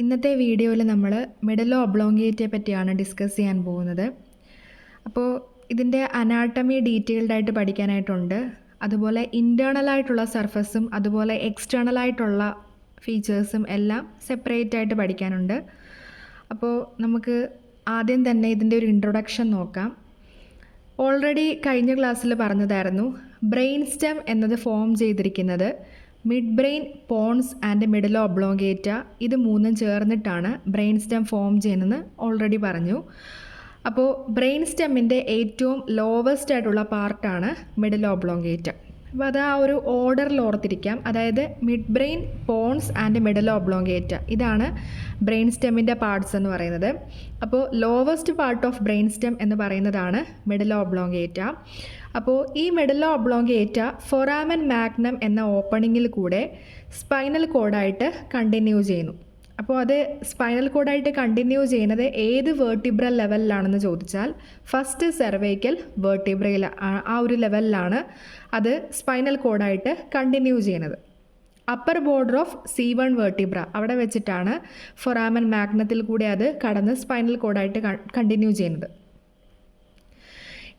ഇന്നത്തെ വീഡിയോയിൽ നമ്മൾ മെഡലോ ഒബ്ലോംഗേറ്റയെ പറ്റിയാണ് ഡിസ്കസ് ചെയ്യാൻ പോകുന്നത്. അപ്പോൾ ഇതിൻ്റെ അനാട്ടമി ഡീറ്റെയിൽഡ് ആയിട്ട് പഠിക്കാനായിട്ടുണ്ട്. അതുപോലെ ഇൻറ്റേർണലായിട്ടുള്ള സർഫസും അതുപോലെ എക്സ്റ്റേണലായിട്ടുള്ള ഫീച്ചേഴ്സും എല്ലാം സെപ്പറേറ്റ് ആയിട്ട് പഠിക്കാനുണ്ട്. അപ്പോൾ നമുക്ക് ആദ്യം തന്നെ ഇതിൻ്റെ ഒരു ഇൻട്രൊഡക്ഷൻ നോക്കാം. ഓൾറെഡി കഴിഞ്ഞ ക്ലാസ്സിൽ പറഞ്ഞതായിരുന്നു, ബ്രെയിൻ സ്റ്റെം എന്നത് ഫോം ചെയ്തിരിക്കുന്നത് mid brain, pons and medulla ഒബ്ലോംഗേറ്റ, ഇത് മൂന്നും ചേർന്നിട്ടാണ് ബ്രെയിൻ സ്റ്റെം ഫോം ചെയ്യുന്നതെന്ന് ഓൾറെഡി പറഞ്ഞു. അപ്പോൾ ബ്രെയിൻ സ്റ്റെമ്മിൻ്റെ ഏറ്റവും ലോവസ്റ്റ് ആയിട്ടുള്ള പാർട്ടാണ് മെഡലോ ഒബ്ലോംഗേറ്റ. അപ്പോൾ അത് ആ ഒരു ഓർഡറിൽ ഓർത്തിരിക്കാം. അതായത് mid brain, pons and medulla ഒബ്ലോംഗേറ്റ, ഇതാണ് ബ്രെയിൻ സ്റ്റെമ്മിൻ്റെ പാർട്സ് എന്ന് പറയുന്നത്. അപ്പോൾ lowest part of brain stem എന്ന് പറയുന്നതാണ് മെഡലോ ഒബ്ലോംഗേറ്റ. അപ്പോൾ ഈ മെഡലോ ഒബ്ലോംഗേറ്റ ഫൊറാമൻ മാഗ്നം എന്ന ഓപ്പണിങ്ങിൽ കൂടെ സ്പൈനൽ കോഡായിട്ട് കണ്ടിന്യൂ ചെയ്യുന്നു. അപ്പോൾ അത് സ്പൈനൽ കോഡായിട്ട് കണ്ടിന്യൂ ചെയ്യുന്നത് ഏത് വേർട്ടിബ്രൽ ലെവലിലാണെന്ന് ചോദിച്ചാൽ ഫസ്റ്റ് സെർവൈക്കൽ വേർട്ടിബ്രയിൽ, ആ ഒരു ലെവലിലാണ് അത് സ്പൈനൽ കോഡായിട്ട് കണ്ടിന്യൂ ചെയ്യുന്നത്. Upper border of C1 vertebra, അവിടെ വെച്ചിട്ടാണ് ഫൊറാമൻ മാഗ്നത്തിൽ കൂടെ അത് കടന്ന് സ്പൈനൽ കോഡായിട്ട് കണ്ടിന്യൂ ചെയ്യുന്നത്.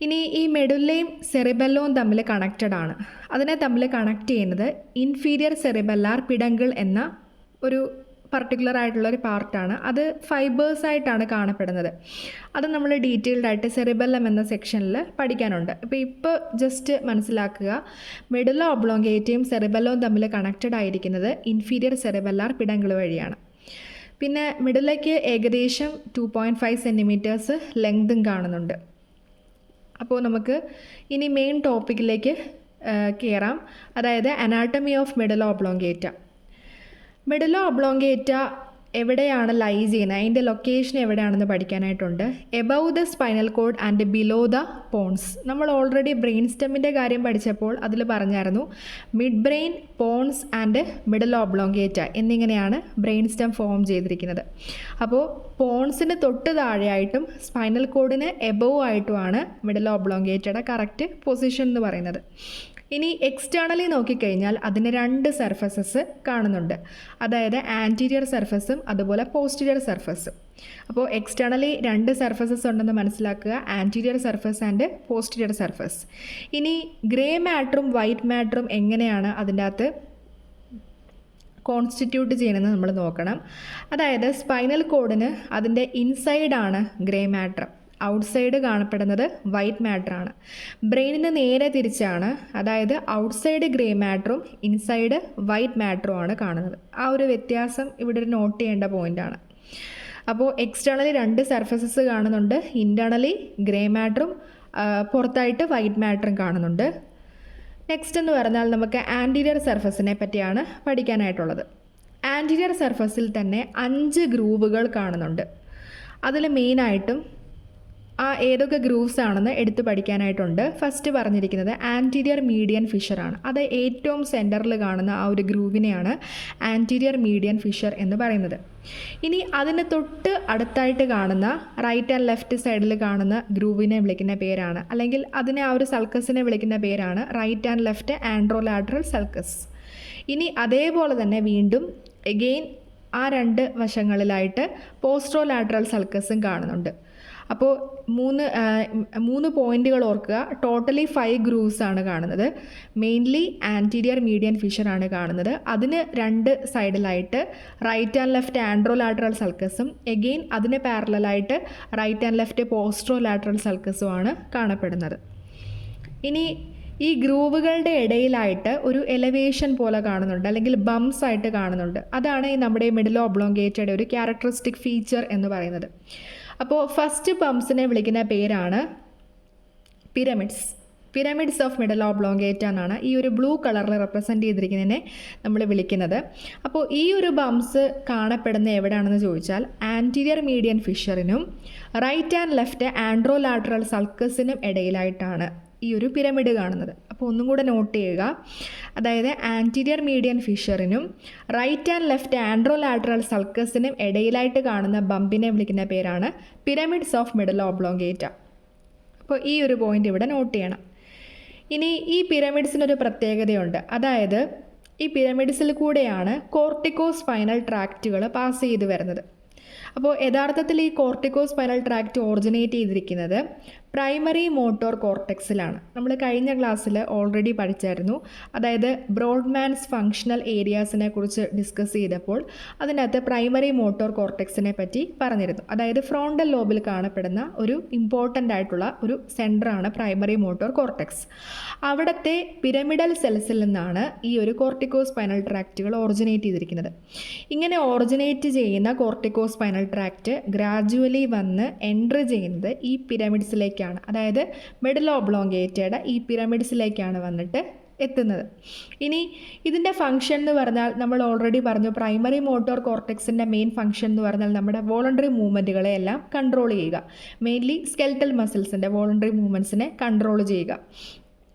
ഇനി ഈ മെഡുല്ലയും സെറിബെല്ലവും തമ്മിൽ കണക്റ്റഡ് ആണ്. അതിനെ തമ്മിൽ കണക്ട് ചെയ്യുന്നത് ഇൻഫീരിയർ സെറിബെല്ലാർ പിഡങ്കിൾ എന്ന ഒരു പർട്ടിക്കുലർ ആയിട്ടുള്ളൊരു പാർട്ടാണ്. അത് ഫൈബേഴ്സായിട്ടാണ് കാണപ്പെടുന്നത്. അത് നമ്മൾ ഡീറ്റെയിൽഡ് ആയിട്ട് സെറിബെല്ലം എന്ന സെക്ഷനിൽ പഠിക്കാനുണ്ട്. ഇപ്പോൾ ജസ്റ്റ് മനസ്സിലാക്കുക, മെഡുല്ല ഒബ്ലോംഗേറ്റയും സെറിബെല്ലവും തമ്മിൽ കണക്റ്റഡ് ആയിരിക്കുന്നത് ഇൻഫീരിയർ സെറിബെല്ലാർ പിഡങ്കിൾ വഴിയാണ്. പിന്നെ മെഡുല്ലയ്ക്ക് ഏകദേശം 2.5 സെൻറ്റിമീറ്റേഴ്സ് ലെങ്തും കാണുന്നുണ്ട്. അപ്പോൾ നമുക്ക് ഇനി മെയിൻ ടോപ്പിക്കിലേക്ക് കയറാം, അതായത് അനാട്ടമി ഓഫ് മെഡലോ ഒബ്ലോംഗേറ്റ. മെഡലോ ഒബ്ലോംഗേറ്റ എവിടെയാണ് ലൈ ചെയ്യുന്നത്, അതിൻ്റെ ലൊക്കേഷൻ എവിടെയാണെന്ന് പഠിക്കാനായിട്ടുണ്ട്. Above the spinal cord and below the pons. നമ്മൾ ഓൾറെഡി ബ്രെയിൻ സ്റ്റെമ്മിൻ്റെ കാര്യം പഠിച്ചപ്പോൾ അതിൽ പറഞ്ഞായിരുന്നു mid brain, pons and medulla oblongata എന്നിങ്ങനെയാണ് ബ്രെയിൻ സ്റ്റെം ഫോം ചെയ്തിരിക്കുന്നത്. അപ്പോൾ പോൺസിന് തൊട്ട് താഴെയായിട്ടും സ്പൈനൽ കോഡിന് എബവ് ആയിട്ടുമാണ് മെഡലോ ഒബ്ലോംഗേറ്റയുടെ കറക്റ്റ് പൊസിഷൻ എന്ന് പറയുന്നത്. ഇനി എക്സ്റ്റേണലി നോക്കിക്കഴിഞ്ഞാൽ അതിന് രണ്ട് സർഫസസ് കാണുന്നുണ്ട്, അതായത് ആൻറ്റീരിയർ സർഫസും അതുപോലെ പോസ്റ്റീരിയർ സർഫസും. അപ്പോൾ എക്സ്റ്റേണലി രണ്ട് സർഫസസ് ഉണ്ടെന്ന് മനസ്സിലാക്കുക, anterior surface and posterior surface. ഇനി ഗ്രേ മാറ്ററും വൈറ്റ് മാറ്ററും എങ്ങനെയാണ് അതിൻ്റെ അകത്ത് കോൺസ്റ്റിറ്റ്യൂട്ട് ചെയ്യണമെന്ന് നമ്മൾ നോക്കണം. അതായത് സ്പൈനൽ കോഡിന് അതിൻ്റെ ഇൻസൈഡാണ് ഗ്രേ മാറ്റർ, ഔട്ട്സൈഡ് കാണപ്പെടുന്നത് വൈറ്റ് മാറ്ററാണ്. ബ്രെയിനിന് നേരെ തിരിച്ചാണ്, അതായത് ഔട്ട്സൈഡ് ഗ്രേ മാറ്ററും ഇൻസൈഡ് വൈറ്റ് മാറ്ററും ആണ് കാണുന്നത്. ആ ഒരു വ്യത്യാസം ഇവിടെ ഒരു നോട്ട് ചെയ്യേണ്ട പോയിൻ്റാണ്. അപ്പോൾ എക്സ്റ്റേണലി രണ്ട് സർഫസസ് കാണുന്നുണ്ട്, ഇൻറ്റേർണലി ഗ്രേ മാറ്ററും പുറത്തായിട്ട് വൈറ്റ് മാറ്ററും കാണുന്നുണ്ട്. നെക്സ്റ്റ് എന്ന് പറഞ്ഞാൽ നമുക്ക് ആൻറ്റീരിയർ സർഫസിനെ പറ്റിയാണ് പഠിക്കാനായിട്ടുള്ളത്. ആൻറ്റീരിയർ സർഫസിൽ തന്നെ 5 ഗ്രൂവുകൾ കാണുന്നുണ്ട്. അതിൽ മെയിനായിട്ടും ഏതൊക്കെ ഗ്രൂവ്സ് ആണെന്ന് എടുത്ത് പഠിക്കാനായിട്ടുണ്ട്. ഫസ്റ്റ് പറഞ്ഞിരിക്കുന്നത് ആൻറ്റീരിയർ മീഡിയൻ ഫിഷറാണ്. അത് ഏറ്റവും സെൻറ്ററിൽ കാണുന്ന ആ ഒരു ഗ്രൂവിനെയാണ് ആൻറ്റീരിയർ മീഡിയൻ ഫിഷർ എന്ന് പറയുന്നത്. ഇനി അതിന് തൊട്ട് അടുത്തായിട്ട് കാണുന്ന റൈറ്റ് ആൻഡ് ലെഫ്റ്റ് സൈഡിൽ കാണുന്ന ഗ്രൂവിനെ വിളിക്കുന്ന പേരാണ്, അല്ലെങ്കിൽ അതിനെ ആ ഒരു സൾക്കസിനെ വിളിക്കുന്ന പേരാണ് റൈറ്റ് ആൻഡ് ലെഫ്റ്റ് ആൻഡ്രോലാറ്ററൽ സൾക്കസ്. ഇനി അതേപോലെ തന്നെ വീണ്ടും എഗെയിൻ ആ രണ്ട് വശങ്ങളിലായിട്ട് പോസ്ട്രോലാറ്ററൽ സൾക്കസും കാണുന്നുണ്ട്. അപ്പോൾ മൂന്ന് പോയിന്റുകൾ ഓർക്കുക. ടോട്ടലി 5 ഗ്രൂവ്സ് ആണ് കാണുന്നത്. മെയിൻലി ആൻറ്റീരിയർ മീഡിയൻ ഫിഷറാണ് കാണുന്നത്. അതിന് രണ്ട് സൈഡിലായിട്ട് റൈറ്റ് ആൻഡ് ലെഫ്റ്റ് ആൻഡ്രോലാറ്ററൽ സൾക്കസും എഗെയിൻ അതിന് പാരലലായിട്ട് റൈറ്റ് ആൻഡ് ലെഫ്റ്റ് പോസ്ട്രോലാറ്ററൽ സൾക്കസുമാണ് കാണപ്പെടുന്നത്. ഇനി ഈ ഗ്രൂവുകളുടെ ഇടയിലായിട്ട് ഒരു എലവേഷൻ പോലെ കാണുന്നുണ്ട്, അല്ലെങ്കിൽ ബംസ് ആയിട്ട് കാണുന്നുണ്ട്. അതാണ് ഈ നമ്മുടെ മെഡലോ ഒബ്ലോംഗേറ്റയുടെ ഒരു ക്യാരക്ടറിസ്റ്റിക് ഫീച്ചർ എന്ന് പറയുന്നത്. അപ്പോൾ ഫസ്റ്റ് ബംസിനെ വിളിക്കുന്ന പേരാണ് പിരമിഡ്സ് ഓഫ് മെഡലോ ഒബ്ലോംഗേറ്റ എന്നാണ് ഈ ഒരു ബ്ലൂ കളറിൽ റെപ്രസെൻറ്റ് ചെയ്തിരിക്കുന്നതിനെ നമ്മൾ വിളിക്കുന്നത്. അപ്പോൾ ഈ ഒരു ബംസ് കാണപ്പെടുന്ന എവിടെയാണെന്ന് ചോദിച്ചാൽ ആൻറ്റീരിയർ മീഡിയൻ ഫിഷറിനും റൈറ്റ് ആൻഡ് ലെഫ്റ്റ് ആൻഡ്രോലാറ്ററൽ സൾക്കസിനും ഇടയിലായിട്ടാണ് ഈ ഒരു പിരമിഡ് കാണുന്നത്. അപ്പോൾ ഒന്നും കൂടെ നോട്ട് ചെയ്യുക, അതായത് ആൻറ്റീരിയർ മീഡിയൻ ഫിഷറിനും റൈറ്റ് ആൻഡ് ലെഫ്റ്റ് ആൻഡ്രോലാറ്ററൽ സൾക്കസിനും ഇടയിലായിട്ട് കാണുന്ന ബമ്പിനെ വിളിക്കുന്ന പേരാണ് പിരമിഡ്സ് ഓഫ് മെഡലോ ഒബ്ലോംഗേറ്റ. അപ്പോൾ ഈ ഒരു പോയിൻ്റ് ഇവിടെ നോട്ട് ചെയ്യണം. ഇനി ഈ പിരമിഡ്സിനൊരു പ്രത്യേകതയുണ്ട്, അതായത് ഈ പിരമിഡ്സിൽ കൂടെയാണ് കോർട്ടിക്കോ സ്പൈനൽ ട്രാക്റ്റുകൾ പാസ് ചെയ്ത് വരുന്നത്. അപ്പോൾ യഥാർത്ഥത്തിൽ ഈ കോർട്ടിക്കോ സ്പൈനൽ ട്രാക്റ്റ് ഓറിജിനേറ്റ് ചെയ്തിരിക്കുന്നത് പ്രൈമറി മോട്ടോർ കോർട്ടെക്സിലാണ്. നമ്മൾ കഴിഞ്ഞ ക്ലാസ്സിൽ ഓൾറെഡി പഠിച്ചായിരുന്നു. അതായത് ബ്രോഡ്മാൻസ് ഫങ്ഷണൽ ഏരിയാസിനെ കുറിച്ച് ഡിസ്കസ് ചെയ്തപ്പോൾ അതിനകത്ത് പ്രൈമറി മോട്ടോർ കോർട്ടെക്സിനെ പറ്റി പറഞ്ഞിരുന്നു. അതായത് ഫ്രോണ്ടൽ ലോബിൽ കാണപ്പെടുന്ന ഒരു ഇമ്പോർട്ടൻ്റ് ആയിട്ടുള്ള ഒരു സെൻറ്ററാണ് പ്രൈമറി മോട്ടോർ കോർട്ടെക്സ്. അവിടുത്തെ പിരമിഡൽ സെൽസിൽ നിന്നാണ് ഈ ഒരു കോർട്ടിക്കോ സ്പൈനൽ ട്രാക്റ്റുകൾ ഓറിജിനേറ്റ് ചെയ്തിരിക്കുന്നത്. ഇങ്ങനെ ഓറിജിനേറ്റ് ചെയ്യുന്ന കോർട്ടിക്കോ സ്പൈനൽ ട്രാക്റ്റ് ഗ്രാജുവലി വന്ന് എൻട്രി ചെയ്യുന്നത് ഈ പിരമിഡ്സിലേക്കാണ്. അതായത് മിഡിൽ ഒബ്ലോങ്കേറ്റയുടെ ഈ പിരമിഡ്സിലേക്കാണ് വന്നിട്ട് എത്തുന്നത്. ഇനി ഇതിൻ്റെ ഫംഗ്ഷൻ എന്ന് പറഞ്ഞാൽ നമ്മൾ ഓൾറെഡി പറഞ്ഞു, പ്രൈമറി മോട്ടോർ കോർട്ടെക്സിൻ്റെ മെയിൻ ഫംഗ്ഷൻ എന്ന് പറഞ്ഞാൽ നമ്മുടെ വോളണ്ടറി മൂവ്മെൻറ്റുകളെ എല്ലാം കൺട്രോൾ ചെയ്യുക. മെയിൻലി സ്കെൽറ്റൽ മസിൽസിൻ്റെ വോളണ്ടറി മൂവ്മെൻറ്റ്സിനെ കൺട്രോൾ ചെയ്യുക.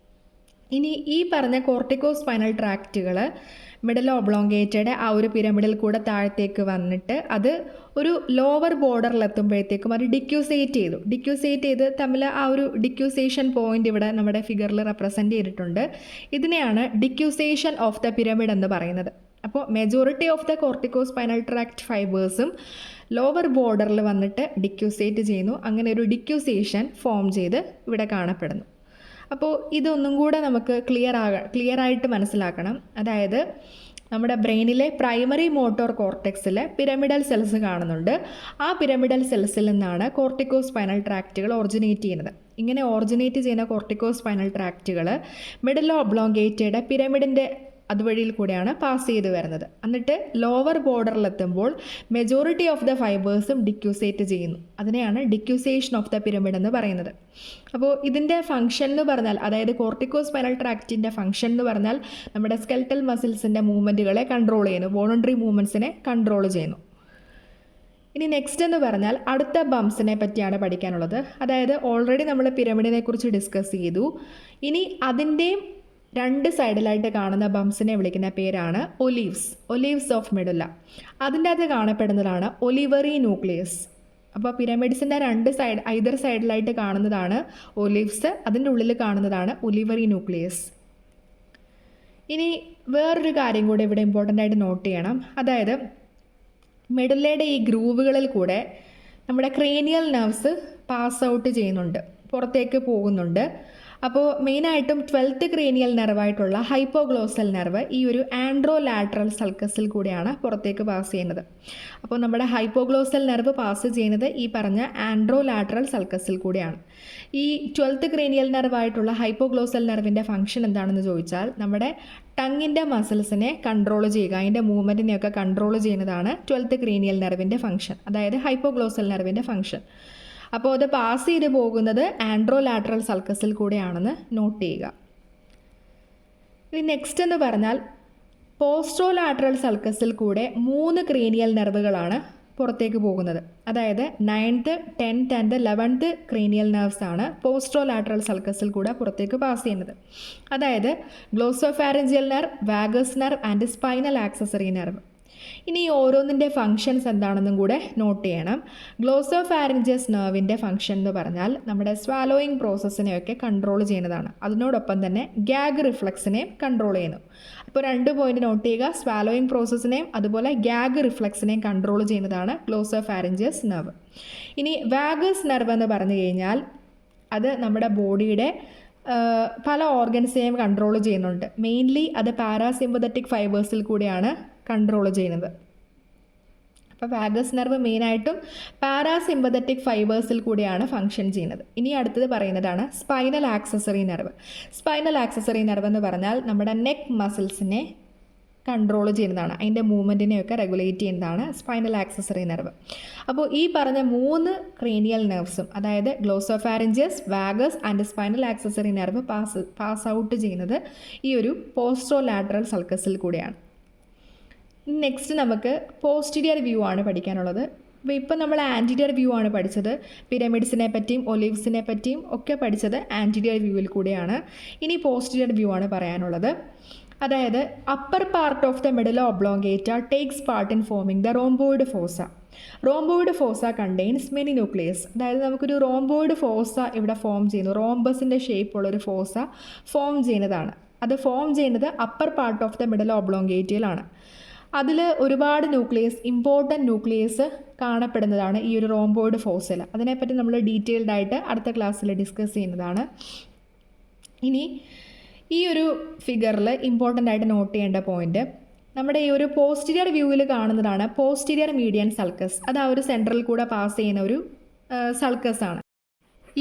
ഇനി ഈ പറഞ്ഞ കോർട്ടിക്കോ സ്പൈനൽ ട്രാക്റ്റുകൾ മിഡിൽ ഒബ്ലോങ്കേറ്റയുടെ ആ ഒരു പിരമിഡിൽ കൂടെ താഴത്തേക്ക് വന്നിട്ട് അത് ഒരു ലോവർ ബോർഡറിലെത്തുമ്പോഴത്തേക്കും അത് ഡിക്യൂസേറ്റ് ചെയ്ത് തമ്മിൽ ആ ഒരു ഡിക്യൂസേഷൻ പോയിന്റ് ഇവിടെ നമ്മുടെ ഫിഗറിൽ റെപ്രസെൻ്റ് ചെയ്തിട്ടുണ്ട്. ഇതിനെയാണ് ഡിക്യൂസേഷൻ ഓഫ് ദ പിരമിഡ് എന്ന് പറയുന്നത്. അപ്പോൾ majority of the cortico spinal tract ഫൈബേഴ്സും ലോവർ ബോർഡറിൽ വന്നിട്ട് ഡിക്യൂസേറ്റ് ചെയ്യുന്നു. അങ്ങനെ ഒരു ഡിക്യൂസേഷൻ ഫോം ചെയ്ത് ഇവിടെ കാണപ്പെടുന്നു. അപ്പോൾ ഇതൊന്നും കൂടെ നമുക്ക് ക്ലിയർ ആയിട്ട് മനസ്സിലാക്കണം. അതായത് നമ്മുടെ ബ്രെയിനിലെ പ്രൈമറി മോട്ടോർ കോർട്ടെക്സിൽ പിരമിഡൽ സെൽസ് കാണുന്നുണ്ട്. ആ പിരമിഡൽ സെൽസിൽ നിന്നാണ് കോർട്ടിക്കോ സ്പൈനൽ ട്രാക്റ്റുകൾ ഓറിജിനേറ്റ് ചെയ്യുന്നത്. ഇങ്ങനെ ഓറിജിനേറ്റ് ചെയ്യുന്ന കോർട്ടിക്കോ സ്പൈനൽ ട്രാക്റ്റുകൾ മിഡിൽ ഒബ്ലോങ്കേറ്റയുടെ പിരമിഡിൻ്റെ അതുവഴിയിൽ കൂടെയാണ് പാസ് ചെയ്ത് വരുന്നത്. എന്നിട്ട് ലോവർ ബോർഡറിലെത്തുമ്പോൾ മെജോറിറ്റി ഓഫ് ദ ഫൈബേഴ്സും ഡിക്യൂസേറ്റ് ചെയ്യുന്നു. അതിനെയാണ് ഡിക്യൂസേഷൻ ഓഫ് ദ പിരമിഡ് എന്ന് പറയുന്നത്. അപ്പോൾ ഇതിൻ്റെ ഫംഗ്ഷൻ എന്ന് പറഞ്ഞാൽ, അതായത് കോർട്ടിക്കോ സ്പൈനൽ ട്രാക്റ്റിൻ്റെ ഫംഗ്ഷൻ എന്ന് പറഞ്ഞാൽ നമ്മുടെ സ്കെൽറ്റൽ മസിൽസിൻ്റെ മൂവ്മെൻറ്റുകളെ കൺട്രോൾ ചെയ്യുന്നു, വോളണ്ടറി മൂവ്മെൻറ്റ്സിനെ കൺട്രോൾ ചെയ്യുന്നു. ഇനി നെക്സ്റ്റ് എന്ന് പറഞ്ഞാൽ അടുത്ത ബംസിനെ പറ്റിയാണ് പഠിക്കാനുള്ളത്. അതായത് ഓൾറെഡി നമ്മൾ പിരമിഡിനെ കുറിച്ച് ഡിസ്കസ് ചെയ്തു. ഇനി അതിൻ്റെയും രണ്ട് സൈഡിലായിട്ട് കാണുന്ന ബംസിനെ വിളിക്കുന്ന പേരാണ് ഒലീവ്സ് ഓഫ് മെഡുല്ല. അതിൻ്റെ അകത്ത് കാണപ്പെടുന്നതാണ് ഒലിവറി ന്യൂക്ലിയസ്. അപ്പോൾ പിരമിഡ്സിൻ്റെ ഐദർ സൈഡിലായിട്ട് കാണുന്നതാണ് ഒലീവ്സ്, അതിൻ്റെ ഉള്ളിൽ കാണുന്നതാണ് ഒലിവറി ന്യൂക്ലിയസ്. ഇനി വേറൊരു കാര്യം കൂടെ ഇവിടെ ഇമ്പോർട്ടൻ്റ് ആയിട്ട് നോട്ട് ചെയ്യണം. അതായത് മെഡുല്ലയുടെ ഈ ഗ്രൂവുകളിൽ കൂടെ നമ്മുടെ ക്രേനിയൽ നെർവ്സ് പാസ് ഔട്ട് ചെയ്യുന്നുണ്ട്, പുറത്തേക്ക് പോകുന്നുണ്ട്. അപ്പോൾ മെയിനായിട്ടും 12th ക്രേനിയൽ നെർവായിട്ടുള്ള ഹൈപ്പോഗ്ലോസൽ നെർവ് ഈ ഒരു ആൻഡ്രോലാറ്ററൽ സൾക്കസിൽ കൂടെയാണ് പുറത്തേക്ക് പാസ് ചെയ്യുന്നത്. അപ്പോൾ നമ്മുടെ ഹൈപ്പോഗ്ലോസൽ നെർവ് പാസ് ചെയ്യുന്നത് ഈ പറഞ്ഞ ആൻഡ്രോലാറ്ററൽ സൾക്കസിൽ കൂടെയാണ്. ഈ 12th ക്രേനിയൽ നെർവായിട്ടുള്ള ഹൈപ്പോഗ്ലോസൽ നെർവിൻ്റെ ഫംഗ്ഷൻ എന്താണെന്ന് ചോദിച്ചാൽ നമ്മുടെ ടങ്ങിൻ്റെ മസിൽസിനെ കൺട്രോൾ ചെയ്യുക, അതിൻ്റെ മൂവ്മെൻറ്റിനെയൊക്കെ കൺട്രോൾ ചെയ്യുന്നതാണ് 12th ക്രേനിയൽ നെർവിൻ്റെ ഫംഗ്ഷൻ, അതായത് ഹൈപ്പോഗ്ലോസൽ നെർവിൻ്റെ ഫംഗ്ഷൻ. അപ്പോൾ അത് പാസ് ചെയ്ത് പോകുന്നത് ആൻഡ്രോലാറ്ററൽ സൾക്കസിൽ കൂടെയാണെന്ന് നോട്ട് ചെയ്യുക. ഇനി നെക്സ്റ്റ് എന്ന് പറഞ്ഞാൽ പോസ്ട്രോലാറ്ററൽ സൾക്കസിൽ കൂടെ 3 ക്രേനിയൽ നെർവുകളാണ് പുറത്തേക്ക് പോകുന്നത്. അതായത് 9th, 10th and 11th cranial nerves ആണ് പോസ്ട്രോലാറ്ററൽ സൾക്കസിൽ കൂടെ പുറത്തേക്ക് പാസ് ചെയ്യുന്നത്. അതായത് glossopharyngeal nerve, vagus nerve and spinal accessory nerve. ഇനി ഓരോന്നിൻ്റെ ഫങ്ഷൻസ് എന്താണെന്നും കൂടെ നോട്ട് ചെയ്യണം. ഗ്ലോസോഫാരിഞ്ചസ് നെർവിൻ്റെ ഫങ്ഷൻ എന്ന് പറഞ്ഞാൽ നമ്മുടെ സ്വാലോയിങ് പ്രോസസ്സിനെയൊക്കെ കൺട്രോൾ ചെയ്യുന്നതാണ്. അതിനോടൊപ്പം തന്നെ ഗ്യാഗ് റിഫ്ലക്സിനെയും കൺട്രോൾ ചെയ്യുന്നു. അപ്പോൾ 2 പോയിന്റ് നോട്ട് ചെയ്യുക. സ്വാലോയിങ് പ്രോസസ്സിനെയും അതുപോലെ ഗ്യാഗ് റിഫ്ലക്സിനെയും കൺട്രോൾ ചെയ്യുന്നതാണ് ഗ്ലോസോഫാരിഞ്ചസ് നെർവ്. ഇനി വാഗസ് നെർവ് എന്ന് പറഞ്ഞു കഴിഞ്ഞാൽ അത് നമ്മുടെ ബോഡിയുടെ പല ഓർഗൻസിനെയും കൺട്രോൾ ചെയ്യുന്നുണ്ട്. മെയിൻലി അത് പാരാസിമ്പതറ്റിക് ഫൈബേഴ്സിൽ കൂടെയാണ് കൺട്രോൾ ചെയ്യുന്നത്. അപ്പോൾ വാഗസ് നെർവ് മെയിനായിട്ടും പാരാസിമ്പതറ്റിക് ഫൈബേഴ്സിൽ കൂടിയാണ് ഫങ്ഷൻ ചെയ്യുന്നത്. ഇനി അടുത്തത് പറയുന്നതാണ് spinal accessory nerve. Spinal accessory nerve എന്ന് പറഞ്ഞാൽ നമ്മുടെ നെക്ക് മസിൽസിനെ കൺട്രോൾ ചെയ്യുന്നതാണ്, അതിൻ്റെ മൂവ്മെൻറ്റിനെയൊക്കെ റെഗുലേറ്റ് ചെയ്യുന്നതാണ് സ്പൈനൽ ആക്സസറി നെർവ്. അപ്പോൾ ഈ പറഞ്ഞ 3 ക്രേനിയൽ നെർവ്സും, അതായത് glossopharyngeus, vagus and spinal accessory nerve pass out ചെയ്യുന്നത് ഈ ഒരു പോസ്ട്രോലാറ്ററൽ സൾക്കസിൽ കൂടെയാണ്. നെക്സ്റ്റ് നമുക്ക് പോസ്റ്റീരിയർ വ്യൂ ആണ് പഠിക്കാനുള്ളത്. അപ്പോൾ ഇപ്പം നമ്മൾ ആൻറ്റീരിയർ വ്യൂ ആണ് പഠിച്ചത്. പിരമിഡ്സിനെ പറ്റിയും ഒലിവ്സിനെ പറ്റിയും ഒക്കെ പഠിച്ചത് ആൻറ്റീരിയർ വ്യൂവിൽ കൂടെയാണ്. ഇനി പോസ്റ്റീരിയർ വ്യൂ ആണ് പറയാനുള്ളത്. അതായത് upper part of the middle oblongata takes part in forming the rhomboid fossa. Rhomboid fossa contains many nucleus. അതായത് നമുക്കൊരു റോംബോയിഡ് ഫോസ ഇവിടെ ഫോം ചെയ്യുന്നു, റോംബസിൻ്റെ ഷേപ്പുള്ളൊരു ഫോസ ഫോം ചെയ്യുന്നതാണ്. അത് ഫോം ചെയ്യുന്നത് upper part of the medulla ഒബ്ലോങ്കേറ്റയിലാണ്. അതിൽ ഒരുപാട് ഇമ്പോർട്ടൻറ്റ് ന്യൂക്ലിയസ് കാണപ്പെടുന്നതാണ് ഈ ഒരു റോംബോയിഡ് ഫോസിൽ. അതിനെപ്പറ്റി നമ്മൾ ഡീറ്റെയിൽഡ് ആയിട്ട് അടുത്ത ക്ലാസ്സിൽ ഡിസ്കസ് ചെയ്യുന്നതാണ്. ഇനി ഈ ഒരു ഫിഗറിൽ ഇമ്പോർട്ടൻ്റ് ആയിട്ട് നോട്ട് ചെയ്യേണ്ട പോയിന്റ്, നമ്മുടെ ഈ ഒരു പോസ്റ്റീരിയർ വ്യൂവിൽ കാണുന്നതാണ് പോസ്റ്റീരിയർ മീഡിയൻ സൾക്കസ്. അത് ആ ഒരു സെൻട്രൽ കൂടെ പാസ് ചെയ്യുന്ന ഒരു സൾക്കസ് ആണ്.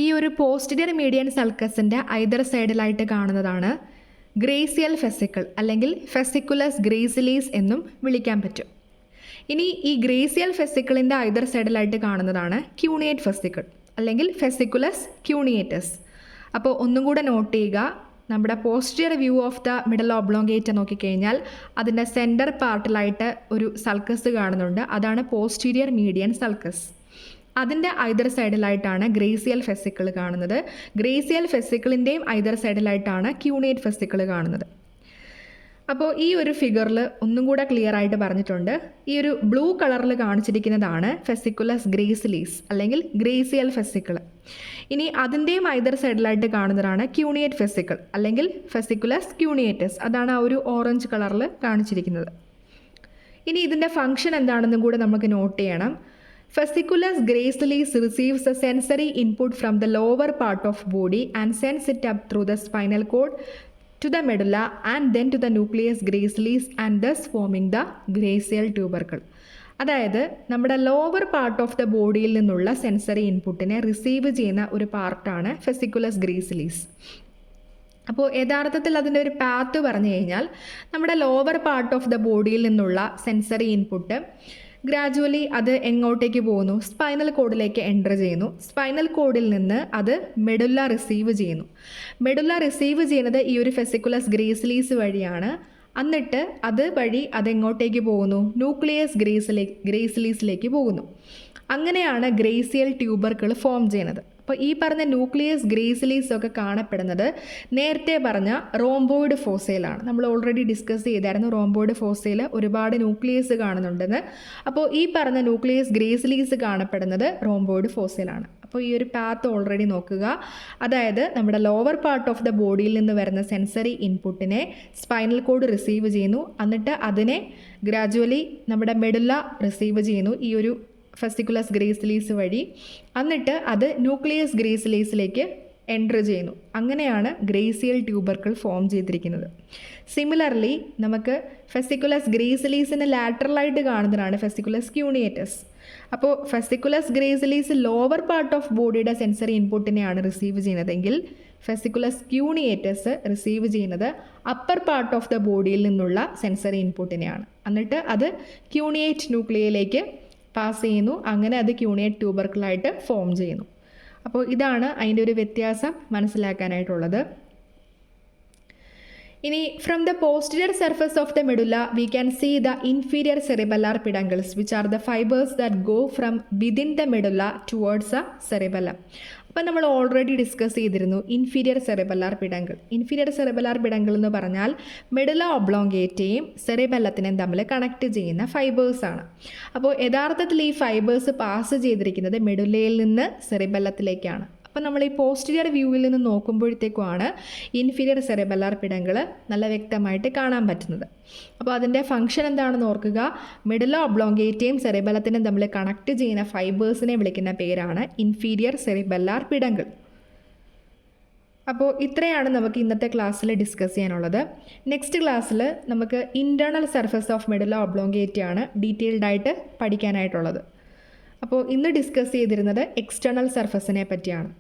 ഈ ഒരു പോസ്റ്റീരിയർ മീഡിയൻ സൾക്കസിൻ്റെ ഐദർ സൈഡിലായിട്ട് കാണുന്നതാണ് ഗ്രേസിയൽ ഫെസിക്കിൾ അല്ലെങ്കിൽ ഫെസിക്കുലസ് ഗ്രേസിലീസ് എന്നും വിളിക്കാൻ പറ്റും. ഇനി ഈ ഗ്രേസിയൽ ഫെസിക്കിളിൻ്റെ ഐദർ സൈഡിലായിട്ട് കാണുന്നതാണ് ക്യൂണിയേറ്റ് ഫെസിക്കിൾ അല്ലെങ്കിൽ ഫെസിക്കുലസ് ക്യൂണിയേറ്റസ്. അപ്പോൾ ഒന്നും കൂടെ നോട്ട് ചെയ്യുക, നമ്മുടെ posterior view of the medulla oblongata നോക്കിക്കഴിഞ്ഞാൽ അതിൻ്റെ സെൻറ്റർ പാർട്ടിലായിട്ട് ഒരു സൾക്കസ് കാണുന്നുണ്ട്. അതാണ് പോസ്റ്റീരിയർ മീഡിയൻ സൾക്കസ്. അതിൻ്റെ ഐദർ സൈഡിലായിട്ടാണ് ഗ്രേസിയൽ ഫെസിക്കിൾ കാണുന്നത്. ഗ്രേസിയൽ ഫെസിക്കിളിൻ്റെയും ഐദർ സൈഡിലായിട്ടാണ് ക്യൂണിയേറ്റ് ഫെസിക്കിൾ കാണുന്നത്. അപ്പോൾ ഈ ഒരു ഫിഗറിൽ ഒന്നും കൂടെ ക്ലിയർ ആയിട്ട് പറഞ്ഞിട്ടുണ്ട്. ഈ ഒരു ബ്ലൂ കളറിൽ കാണിച്ചിരിക്കുന്നതാണ് ഫെസിക്കുലസ് ഗ്രേസിലീസ് അല്ലെങ്കിൽ ഗ്രേസിയൽ ഫെസിക്കിൾ. ഇനി അതിൻ്റെയും ഐദർ സൈഡിലായിട്ട് കാണുന്നതാണ് ക്യൂണിയേറ്റ് ഫെസിക്കിൾ അല്ലെങ്കിൽ ഫെസിക്കുലസ് ക്യൂണിയേറ്റസ്. അതാണ് ആ ഒരു ഓറഞ്ച് കളറിൽ കാണിച്ചിരിക്കുന്നത്. ഇനി ഇതിൻ്റെ ഫംഗ്ഷൻ എന്താണെന്നും കൂടെ നമുക്ക് നോട്ട് ചെയ്യണം. Fasciculus gracilis receives a sensory input from the lower part of body and sends it up through the spinal cord to the medulla and then to the nucleus gracilis and thus forming the gracial tubercle. അതായത് നമ്മുടെ lower part of the ബോഡിയിൽ നിന്നുള്ള sensory ഇൻപുട്ടിനെ receive ചെയ്യുന്ന ഒരു പാർട്ടാണ് ഫെസിക്കുലസ് ഗ്രേസിലീസ്. അപ്പോൾ യഥാർത്ഥത്തിൽ അതിൻ്റെ ഒരു പാത്ത് പറഞ്ഞു കഴിഞ്ഞാൽ നമ്മുടെ ലോവർ പാർട്ട് ഓഫ് ദ ബോഡിയിൽ നിന്നുള്ള സെൻസറി ഇൻപുട്ട് ഗ്രാജുവലി അത് എങ്ങോട്ടേക്ക് പോകുന്നു? സ്പൈനൽ കോഡിലേക്ക് എൻ്റർ ചെയ്യുന്നു. സ്പൈനൽ കോഡിൽ നിന്ന് അത് മെഡുല്ല റിസീവ് ചെയ്യുന്നു. മെഡുല്ല റിസീവ് ചെയ്യുന്നത് ഈ ഒരു ഫെസിക്കുലസ് വഴിയാണ്. എന്നിട്ട് അത് വഴി അതെങ്ങോട്ടേക്ക് പോകുന്നു? ന്യൂക്ലിയസ് ഗ്രേസിലീസിലേക്ക് പോകുന്നു. അങ്ങനെയാണ് ഗ്രേസിയൽ ട്യൂബർക്കിൾ ഫോം ചെയ്യുന്നത്. അപ്പോൾ ഈ പറഞ്ഞ ന്യൂക്ലിയസ് ഗ്രേസിലീസ് ഒക്കെ കാണപ്പെടുന്നത് നേരത്തെ പറഞ്ഞ റോംബോയിഡ് ഫോസയിലാണ്. നമ്മൾ ഓൾറെഡി ഡിസ്കസ് ചെയ്തായിരുന്നു റോംബോയിഡ് ഫോസയിൽ ഒരുപാട് ന്യൂക്ലിയസ് കാണുന്നുണ്ടെന്ന്. അപ്പോൾ ഈ പറഞ്ഞ ന്യൂക്ലിയസ് ഗ്രേസിലീസ് കാണപ്പെടുന്നത് റോംബോയിഡ് ഫോസയിലാണ്. അപ്പോൾ ഈ ഒരു പാത്ത് ഓൾറെഡി നോക്കുക. അതായത് നമ്മുടെ ലോവർ പാർട്ട് ഓഫ് ദ ബോഡിയിൽ നിന്ന് വരുന്ന സെൻസറി ഇൻപുട്ടിനെ സ്പൈനൽ കോഡ് റിസീവ് ചെയ്യുന്നു. എന്നിട്ട് അതിനെ ഗ്രാജുവലി നമ്മുടെ മെഡുല്ല റിസീവ് ചെയ്യുന്നു ഈ ഒരു ഫെസിക്കുലസ് ഗ്രേസിലീസ് വഴി. എന്നിട്ട് അത് ന്യൂക്ലിയസ് ഗ്രേസിലീസിലേക്ക് എൻ്റർ ചെയ്യുന്നു. അങ്ങനെയാണ് ഗ്രേസിയൽ ട്യൂബർക്കിൾ ഫോം ചെയ്തിരിക്കുന്നത്. സിമിലർലി നമുക്ക് ഫെസിക്കുലസ് ഗ്രേസിലീസിന് ലാറ്ററലായിട്ട് കാണുന്നതാണ് ഫെസിക്കുലസ് ക്യൂണിയേറ്റസ്. അപ്പോൾ ഫെസിക്കുലസ് ഗ്രേസിലീസ് ലോവർ പാർട്ട് ഓഫ് ബോഡിയുടെ സെൻസറി ഇൻപുട്ടിനെയാണ് റിസീവ് ചെയ്യുന്നതെങ്കിൽ ഫെസിക്കുലസ് ക്യൂണിയേറ്റസ് റിസീവ് ചെയ്യുന്നത് അപ്പർ പാർട്ട് ഓഫ് ദ ബോഡിയിൽ നിന്നുള്ള സെൻസറി ഇൻപുട്ടിനെയാണ്. എന്നിട്ട് അത് ക്യൂണിയേറ്റ് ന്യൂക്ലിയയിലേക്ക് പാസ് ചെയ്യുന്നു. അങ്ങനെ അത് ക്യൂണിയേറ്റ് ട്യൂബർക്കിളായിട്ട് ഫോം ചെയ്യുന്നു. അപ്പോൾ ഇതാണ് അതിൻ്റെ ഒരു വ്യത്യാസം മനസ്സിലാക്കാനായിട്ടുള്ളത്. ഇനി from the posterior surface of the medulla we can see the inferior cerebellar peduncles which are the fibres that go from within the medulla towards a cerebellum. അപ്പോൾ നമ്മൾ ഓൾറെഡി ഡിസ്കസ് ചെയ്തിരുന്നു inferior cerebellar peduncle. Inferior cerebellar peduncle എന്ന് പറഞ്ഞാൽ medulla ഒബ്ലോങ്കേറ്റയും സെറിബെല്ലത്തിനെയും തമ്മിൽ connect ചെയ്യുന്ന ഫൈബേഴ്സാണ്. അപ്പോൾ യഥാർത്ഥത്തിൽ ഈ ഫൈബേഴ്സ് പാസ് ചെയ്തിരിക്കുന്നത് മെഡുലയിൽ നിന്ന് സെറിബെല്ലത്തിലേക്കാണ്. അപ്പോൾ നമ്മൾ ഈ പോസ്റ്റീരിയർ വ്യൂവിൽ നിന്ന് നോക്കുമ്പോഴത്തേക്കുമാണ് ഇൻഫീരിയർ സെറിബെല്ലാർ പിഡങ്കിൾ നല്ല വ്യക്തമായിട്ട് കാണാൻ പറ്റുന്നത്. അപ്പോൾ അതിൻ്റെ ഫംഗ്ഷൻ എന്താണെന്ന് ഓർക്കുക. മെഡുല ഒബ്ലോങ്കേറ്റയും സെറിബെല്ലത്തിനും തമ്മിൽ കണക്ട് ചെയ്യുന്ന ഫൈബേഴ്സിനെ വിളിക്കുന്ന പേരാണ് ഇൻഫീരിയർ സെറിബെല്ലാർ പിഡങ്കിൾ. അപ്പോൾ ഇത്രയാണ് നമുക്ക് ഇന്നത്തെ ക്ലാസ്സിൽ ഡിസ്കസ് ചെയ്യാനുള്ളത്. നെക്സ്റ്റ് ക്ലാസ്സിൽ നമുക്ക് ഇൻറ്റേർണൽ സർഫസ് ഓഫ് മെഡുല ഒബ്ലോങ്കേറ്റയാണ് ഡീറ്റെയിൽഡ് ആയിട്ട് പഠിക്കാനായിട്ടുള്ളത്. അപ്പോൾ ഇന്ന് ഡിസ്കസ് ചെയ്തിരുന്നത് എക്സ്റ്റേണൽ സർഫസിനെ പറ്റിയാണ്.